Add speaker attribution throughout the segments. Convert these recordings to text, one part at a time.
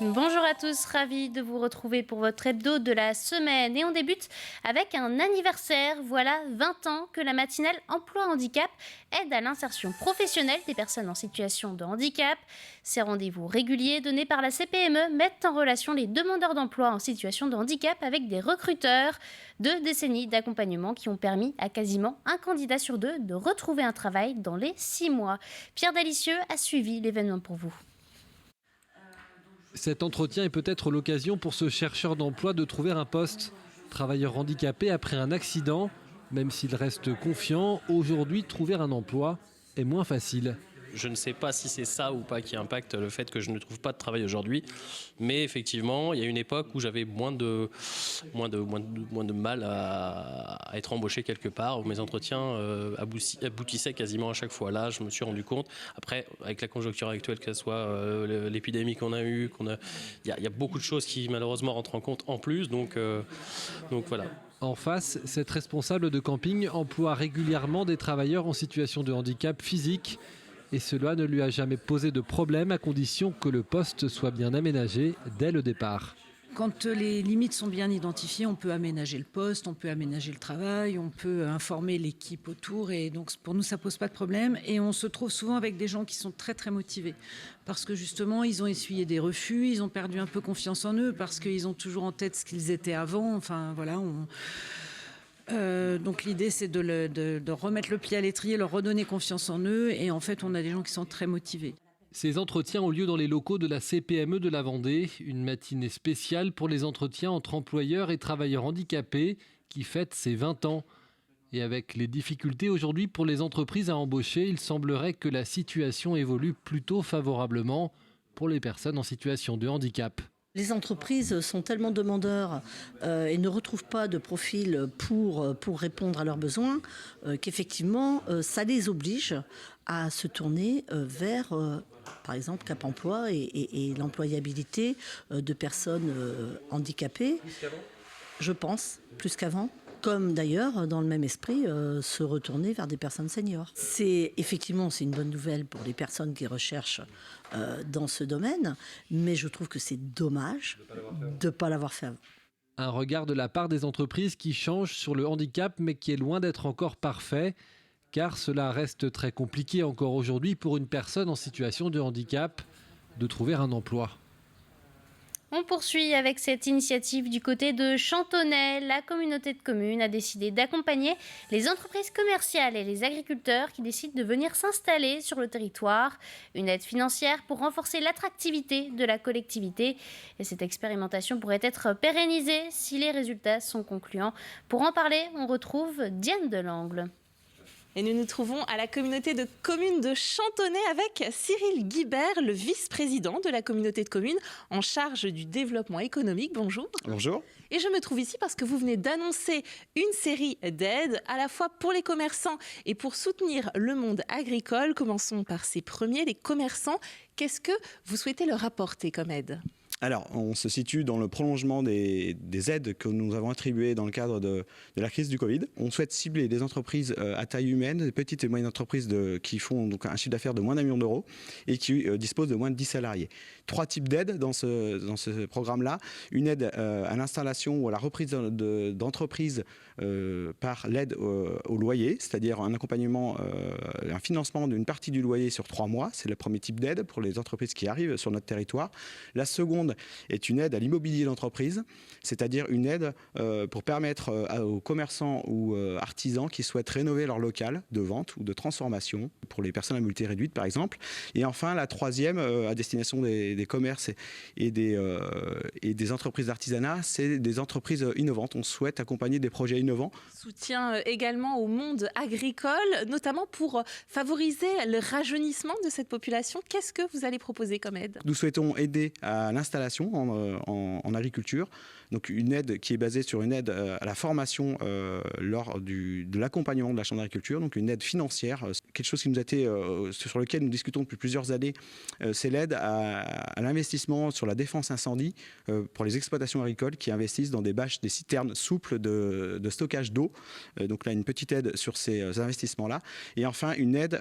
Speaker 1: Bonjour à tous, ravi de vous retrouver pour votre hebdo de la semaine. Et on débute avec un anniversaire. Voilà 20 ans que la matinale Emploi Handicap aide à l'insertion professionnelle des personnes en situation de handicap. Ces rendez-vous réguliers donnés par la CPME mettent en relation les demandeurs d'emploi en situation de handicap avec des recruteurs. 2 décennies d'accompagnement qui ont permis à quasiment un candidat sur 2 de retrouver un travail dans les 6 mois. Pierre Dalicieux a suivi l'événement pour vous.
Speaker 2: Cet entretien est peut-être l'occasion pour ce chercheur d'emploi de trouver un poste. Travailleur handicapé après un accident, même s'il reste confiant, aujourd'hui trouver un emploi est moins facile.
Speaker 3: Je ne sais pas si c'est ça ou pas qui impacte le fait que je ne trouve pas de travail aujourd'hui. Mais effectivement, il y a une époque où j'avais moins de mal à être embauché quelque part, où mes entretiens aboutissaient quasiment à chaque fois. Là, je me suis rendu compte. Après, avec la conjoncture actuelle, que ce soit l'épidémie qu'on a eue, il y a beaucoup de choses qui malheureusement rentrent en compte en plus. Donc voilà.
Speaker 2: En face, cette responsable de camping emploie régulièrement des travailleurs en situation de handicap physique. Et cela ne lui a jamais posé de problème à condition que le poste soit bien aménagé dès le départ.
Speaker 4: Quand les limites sont bien identifiées, on peut aménager le poste, on peut aménager le travail, on peut informer l'équipe autour. Et donc pour nous, ça ne pose pas de problème. Et on se trouve souvent avec des gens qui sont très très motivés. Parce que justement, ils ont essuyé des refus, ils ont perdu un peu confiance en eux, parce qu'ils ont toujours en tête ce qu'ils étaient avant. Enfin voilà, donc l'idée, c'est de remettre le pied à l'étrier, leur redonner confiance en eux. Et en fait, on a des gens qui sont très motivés.
Speaker 2: Ces entretiens ont lieu dans les locaux de la CPME de la Vendée, une matinée spéciale pour les entretiens entre employeurs et travailleurs handicapés qui fête ses 20 ans. Et avec les difficultés aujourd'hui pour les entreprises à embaucher, il semblerait que la situation évolue plutôt favorablement pour les personnes en situation de handicap.
Speaker 5: Les entreprises sont tellement demandeurs et ne retrouvent pas de profil pour répondre à leurs besoins qu'effectivement, ça les oblige à se tourner vers, par exemple, Cap Emploi et l'employabilité de personnes handicapées. Je pense, plus qu'avant. Comme d'ailleurs, dans le même esprit, se retourner vers des personnes seniors. C'est une bonne nouvelle pour les personnes qui recherchent dans ce domaine, mais je trouve que c'est dommage de ne pas l'avoir fait avant.
Speaker 2: Un regard de la part des entreprises qui change sur le handicap, mais qui est loin d'être encore parfait, car cela reste très compliqué encore aujourd'hui pour une personne en situation de handicap de trouver un emploi.
Speaker 1: On poursuit avec cette initiative du côté de Chantonnay. La communauté de communes a décidé d'accompagner les entreprises commerciales et les agriculteurs qui décident de venir s'installer sur le territoire. Une aide financière pour renforcer l'attractivité de la collectivité. Et cette expérimentation pourrait être pérennisée si les résultats sont concluants. Pour en parler, on retrouve Diane Delangle.
Speaker 6: Et nous nous trouvons à la communauté de communes de Chantonnay avec Cyril Guibert, le vice-président de la communauté de communes en charge du développement économique. Bonjour.
Speaker 7: Bonjour.
Speaker 6: Et je me trouve ici parce que vous venez d'annoncer une série d'aides à la fois pour les commerçants et pour soutenir le monde agricole. Commençons par ces premiers, les commerçants. Qu'est-ce que vous souhaitez leur apporter comme aide ?
Speaker 7: Alors, on se situe dans le prolongement des aides que nous avons attribuées dans le cadre de la crise du Covid. On souhaite cibler des entreprises à taille humaine, des petites et moyennes entreprises qui font donc un chiffre d'affaires de moins d'1 million d'euros et qui disposent de moins de 10 salariés. 3 types d'aides dans ce programme-là. Une aide à l'installation ou à la reprise d'entreprises par l'aide au loyer, c'est-à-dire un accompagnement, un financement d'une partie du loyer sur 3 mois. C'est le premier type d'aide pour les entreprises qui arrivent sur notre territoire. La seconde est une aide à l'immobilier d'entreprise, c'est-à-dire une aide pour permettre aux commerçants ou artisans qui souhaitent rénover leur local de vente ou de transformation, pour les personnes à mobilité réduite par exemple. Et enfin, la troisième, à destination des commerces et des entreprises d'artisanat, c'est des entreprises innovantes. On souhaite accompagner des projets innovants.
Speaker 6: Soutien également au monde agricole, notamment pour favoriser le rajeunissement de cette population. Qu'est-ce que vous allez proposer comme aide ?
Speaker 7: Nous souhaitons aider à l'installation en agriculture donc une aide qui est basée sur une aide à la formation lors de l'accompagnement de la Chambre d'agriculture, donc une aide financière, quelque chose qui nous a été, sur lequel nous discutons depuis plusieurs années, c'est l'aide à l'investissement sur la défense incendie pour les exploitations agricoles qui investissent dans des bâches, des citernes souples de stockage d'eau. Donc là, une petite aide sur ces investissements-là. Et enfin, une aide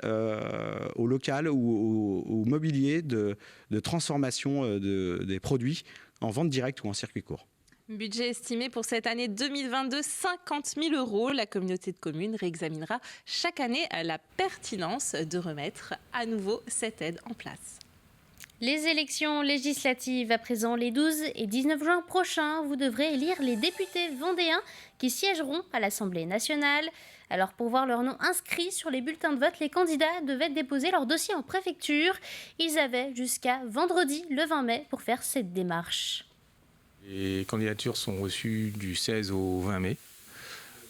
Speaker 7: au local ou au mobilier de transformation des produits en vente directe ou en circuit court.
Speaker 6: Budget estimé pour cette année 2022, 50 000 €. La communauté de communes réexaminera chaque année la pertinence de remettre à nouveau cette aide en place.
Speaker 1: Les élections législatives à présent, les 12 et 19 juin prochains, vous devrez élire les députés vendéens qui siégeront à l'Assemblée nationale. Alors pour voir leur nom inscrit sur les bulletins de vote, les candidats devaient déposer leur dossier en préfecture. Ils avaient jusqu'à vendredi le 20 mai pour faire cette démarche.
Speaker 8: Les candidatures sont reçues du 16 au 20 mai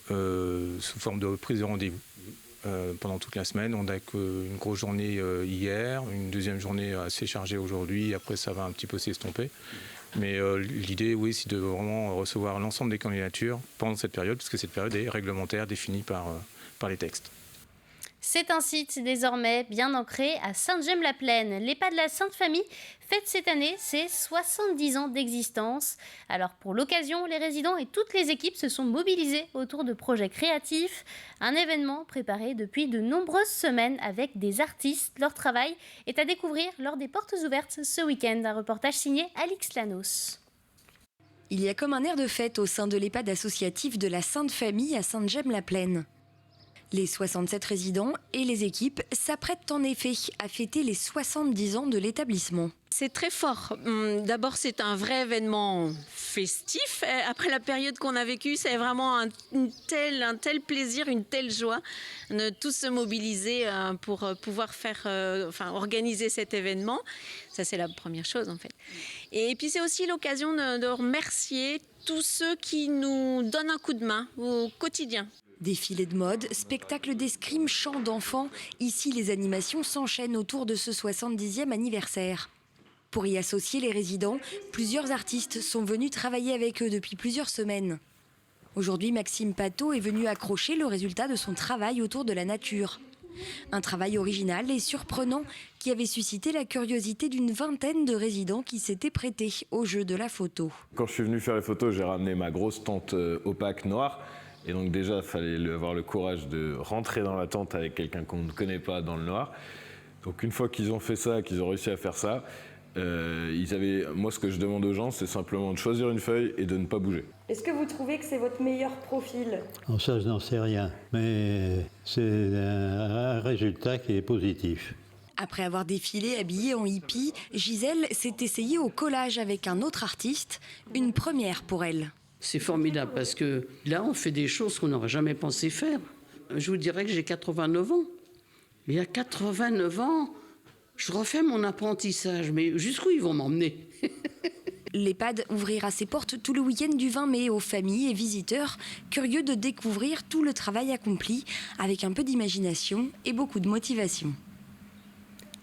Speaker 8: sous forme de prise de rendez-vous pendant toute la semaine. On a qu'une grosse journée hier, une deuxième journée assez chargée aujourd'hui. Après, ça va un petit peu s'estomper. Mais l'idée, oui, c'est de vraiment recevoir l'ensemble des candidatures pendant cette période, puisque cette période est réglementaire, définie par les textes.
Speaker 1: C'est un site désormais bien ancré à Sainte-Gemme-la-Plaine. L'EHPAD de la Sainte Famille fête cette année ses 70 ans d'existence. Alors pour l'occasion, les résidents et toutes les équipes se sont mobilisés autour de projets créatifs. Un événement préparé depuis de nombreuses semaines avec des artistes. Leur travail est à découvrir lors des portes ouvertes ce week-end. Un reportage signé Alix Lanos.
Speaker 9: Il y a comme un air de fête au sein de l'EHPAD associatif de la Sainte Famille à Sainte-Gemme-la-Plaine. Les 67 résidents et les équipes s'apprêtent en effet à fêter les 70 ans de l'établissement.
Speaker 10: C'est très fort. D'abord, c'est un vrai événement festif. Après la période qu'on a vécue, c'est vraiment un tel plaisir, une telle joie de tous se mobiliser pour pouvoir organiser cet événement. Ça, c'est la première chose, en fait. Et puis, c'est aussi l'occasion de remercier tous ceux qui nous donnent un coup de main au quotidien.
Speaker 9: Défilés de mode, spectacles d'escrime, chants d'enfants. Ici, les animations s'enchaînent autour de ce 70e anniversaire. Pour y associer les résidents, plusieurs artistes sont venus travailler avec eux depuis plusieurs semaines. Aujourd'hui, Maxime Pateau est venu accrocher le résultat de son travail autour de la nature. Un travail original et surprenant qui avait suscité la curiosité d'une vingtaine de résidents qui s'étaient prêtés au jeu de la photo.
Speaker 11: Quand je suis venu faire les photos, j'ai ramené ma grosse tente opaque noire. Et donc déjà, il fallait avoir le courage de rentrer dans la tente avec quelqu'un qu'on ne connaît pas dans le noir. Donc une fois qu'ils ont fait ça, qu'ils ont réussi à faire ça, moi ce que je demande aux gens, c'est simplement de choisir une feuille et de ne pas bouger.
Speaker 12: Est-ce que vous trouvez que c'est votre meilleur profil ?
Speaker 13: Alors ça, je n'en sais rien, mais c'est un résultat qui est positif.
Speaker 9: Après avoir défilé habillée en hippie, Gisèle s'est essayée au collage avec un autre artiste, une première pour elle.
Speaker 14: C'est formidable parce que là, on fait des choses qu'on n'aurait jamais pensé faire. Je vous dirais que j'ai 89 ans. Mais à 89 ans, je refais mon apprentissage. Mais jusqu'où ils vont m'emmener ?
Speaker 9: L'EHPAD ouvrira ses portes tout le week-end du 20 mai aux familles et visiteurs curieux de découvrir tout le travail accompli avec un peu d'imagination et beaucoup de motivation.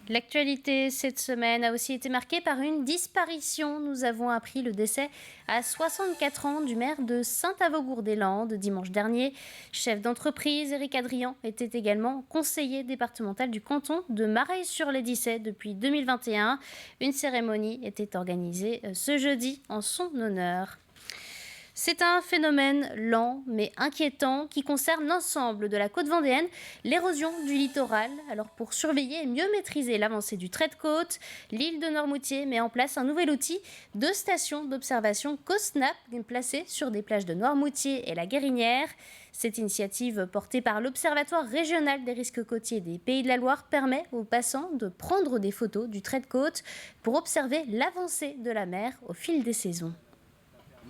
Speaker 1: L'actualité cette semaine a aussi été marquée par une disparition. Nous avons appris le décès à 64 ans du maire de Saint-Avogour-des-Landes dimanche dernier. Chef d'entreprise, Éric Adrian était également conseiller départemental du canton de Mareil-sur-les-Dissets depuis 2021. Une cérémonie était organisée ce jeudi en son honneur. C'est un phénomène lent mais inquiétant qui concerne l'ensemble de la côte vendéenne, l'érosion du littoral. Alors pour surveiller et mieux maîtriser l'avancée du trait de côte, l'île de Noirmoutier met en place un nouvel outil de station d'observation COSNAP placée sur des plages de Noirmoutier et la Guérinière. Cette initiative portée par l'Observatoire régional des risques côtiers des Pays de la Loire permet aux passants de prendre des photos du trait de côte pour observer l'avancée de la mer au fil des saisons.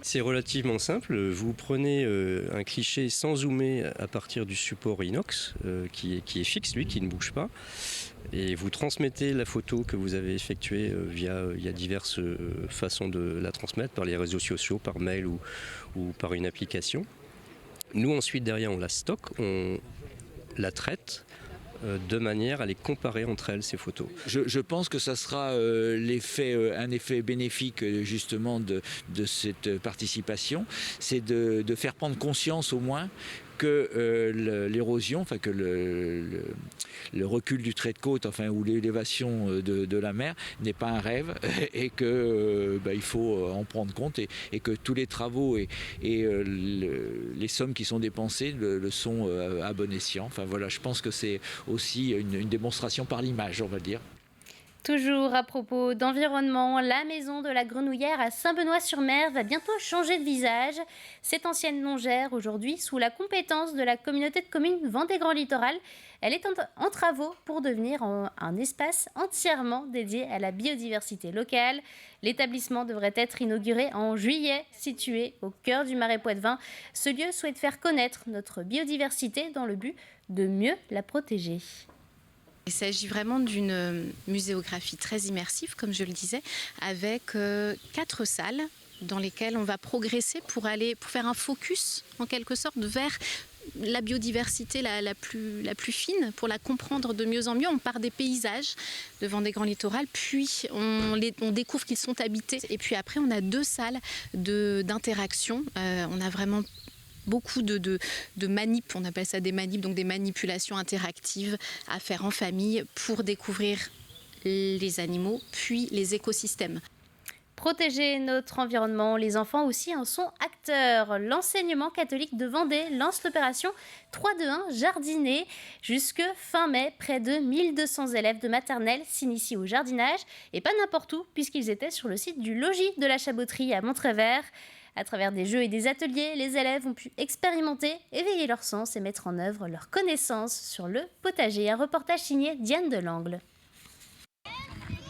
Speaker 3: C'est relativement simple. Vous prenez un cliché sans zoomer à partir du support inox qui est fixe, lui, qui ne bouge pas. Et vous transmettez la photo que vous avez effectuée il y a diverses façons de la transmettre, par les réseaux sociaux, par mail ou par une application. Nous, ensuite, derrière, on la stocke, on la traite de manière à les comparer entre elles, ces photos.
Speaker 15: Je pense que ça sera un effet bénéfique justement de cette participation, c'est de faire prendre conscience au moins que l'érosion, enfin que le recul du trait de côte, enfin ou l'élévation de la mer n'est pas un rêve et que il faut en prendre compte et que tous les travaux et les sommes qui sont dépensées le sont à bon escient. Enfin voilà, je pense que c'est aussi une démonstration par l'image, on va dire.
Speaker 1: Toujours à propos d'environnement, la maison de la Grenouillère à Saint-Benoît-sur-Mer va bientôt changer de visage. Cette ancienne longère, aujourd'hui sous la compétence de la communauté de communes Vendée Grand Littoral, elle est en travaux pour devenir un espace entièrement dédié à la biodiversité locale. L'établissement devrait être inauguré en juillet, situé au cœur du Marais Poitevin. Ce lieu souhaite faire connaître notre biodiversité dans le but de mieux la protéger.
Speaker 16: Il s'agit vraiment d'une muséographie très immersive, comme je le disais, avec 4 salles dans lesquelles on va progresser pour faire un focus, en quelque sorte, vers la biodiversité la plus fine, pour la comprendre de mieux en mieux. On part des paysages de Vendée Grand Littoral, puis on découvre qu'ils sont habités. Et puis après, on a 2 salles d'interaction. On a vraiment beaucoup de manips, on appelle ça des manips, donc des manipulations interactives à faire en famille pour découvrir les animaux, puis les écosystèmes.
Speaker 1: Protéger notre environnement, les enfants aussi en sont acteurs. L'enseignement catholique de Vendée lance l'opération 3-2-1 jardiner. Jusque fin mai, près de 1200 élèves de maternelle s'initient au jardinage, et pas n'importe où, puisqu'ils étaient sur le site du logis de la Chaboterie à Montrévert. À travers des jeux et des ateliers, les élèves ont pu expérimenter, éveiller leurs sens et mettre en œuvre leurs connaissances sur le potager. Un reportage signé Diane Delangle.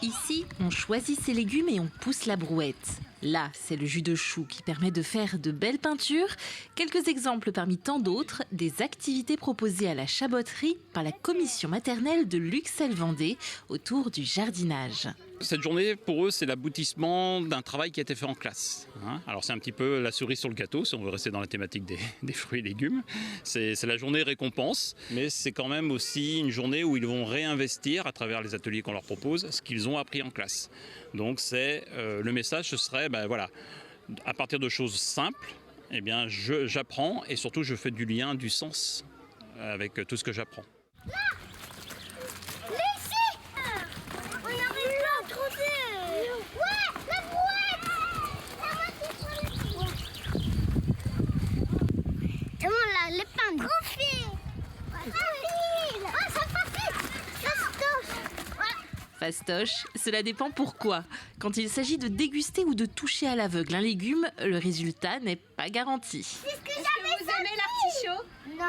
Speaker 6: Ici, on choisit ses légumes et on pousse la brouette. Là, c'est le jus de chou qui permet de faire de belles peintures. Quelques exemples parmi tant d'autres des activités proposées à la Chaboterie par la commission maternelle de Luxel Vendée autour du jardinage.
Speaker 17: Cette journée, pour eux, c'est l'aboutissement d'un travail qui a été fait en classe. Alors c'est un petit peu la cerise sur le gâteau, si on veut rester dans la thématique des fruits et légumes. C'est la journée récompense, mais c'est quand même aussi une journée où ils vont réinvestir, à travers les ateliers qu'on leur propose, ce qu'ils ont appris en classe. Donc le message, ce serait, voilà, à partir de choses simples, j'apprends et surtout je fais du lien, du sens avec tout ce que j'apprends.
Speaker 6: Fastoche, cela dépend pourquoi. Quand il s'agit de déguster ou de toucher à l'aveugle un légume, le résultat n'est pas garanti.
Speaker 18: Est-ce que vous aimez l'artichaut? Non.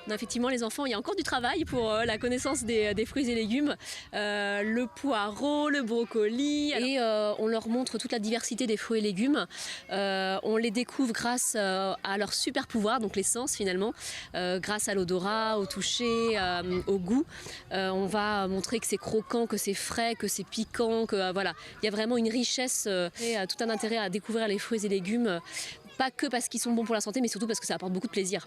Speaker 19: Non, effectivement, les enfants, il y a encore du travail pour la connaissance des fruits et légumes. Le poireau, le brocoli. Et on leur montre toute la diversité des fruits et légumes. On les découvre grâce à leur super pouvoir, donc les sens finalement. Grâce à l'odorat, au toucher, au goût. On va montrer que c'est croquant, que c'est frais, que c'est piquant. Voilà. Il y a vraiment une richesse et tout un intérêt à découvrir les fruits et légumes. Pas que parce qu'ils sont bons pour la santé, mais surtout parce que ça apporte beaucoup de plaisir.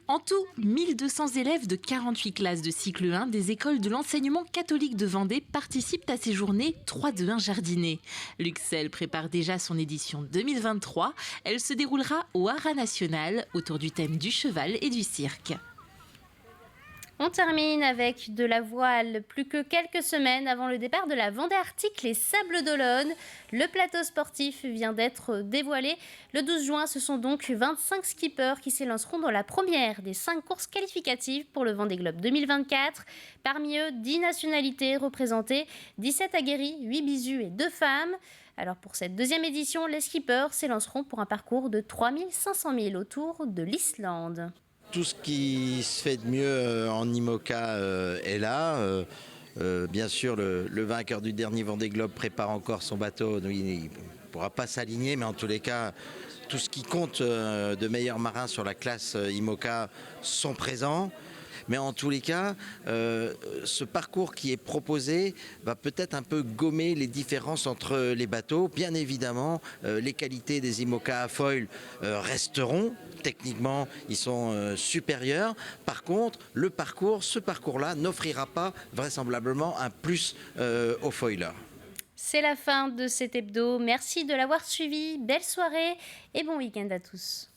Speaker 6: En tout, 1200 élèves de 48 classes de cycle 1 des écoles de l'enseignement catholique de Vendée participent à ces journées 3-2-1 jardiner. Luxel prépare déjà son édition 2023. Elle se déroulera au Haras National autour du thème du cheval et du cirque.
Speaker 1: On termine avec de la voile. Plus que quelques semaines avant le départ de la Vendée Arctique, les Sables d'Olonne. Le plateau sportif vient d'être dévoilé. Le 12 juin, ce sont donc 25 skippers qui s'élanceront dans la première des 5 courses qualificatives pour le Vendée Globe 2024. Parmi eux, 10 nationalités représentées, 17 aguerris, 8 bisus et 2 femmes. Alors pour cette deuxième édition, les skippers s'élanceront pour un parcours de 3500 000 autour de l'Islande.
Speaker 20: Tout ce qui se fait de mieux en IMOCA est là. Bien sûr, le vainqueur du dernier Vendée Globe prépare encore son bateau. Il ne pourra pas s'aligner, mais en tous les cas, tout ce qui compte de meilleurs marins sur la classe IMOCA sont présents. Mais en tous les cas, ce parcours qui est proposé va peut-être un peu gommer les différences entre les bateaux. Bien évidemment, les qualités des IMOCA à foil resteront. Techniquement, ils sont supérieurs. Par contre, ce parcours-là n'offrira pas vraisemblablement un plus aux foilers.
Speaker 1: C'est la fin de cet hebdo. Merci de l'avoir suivi. Belle soirée et bon week-end à tous.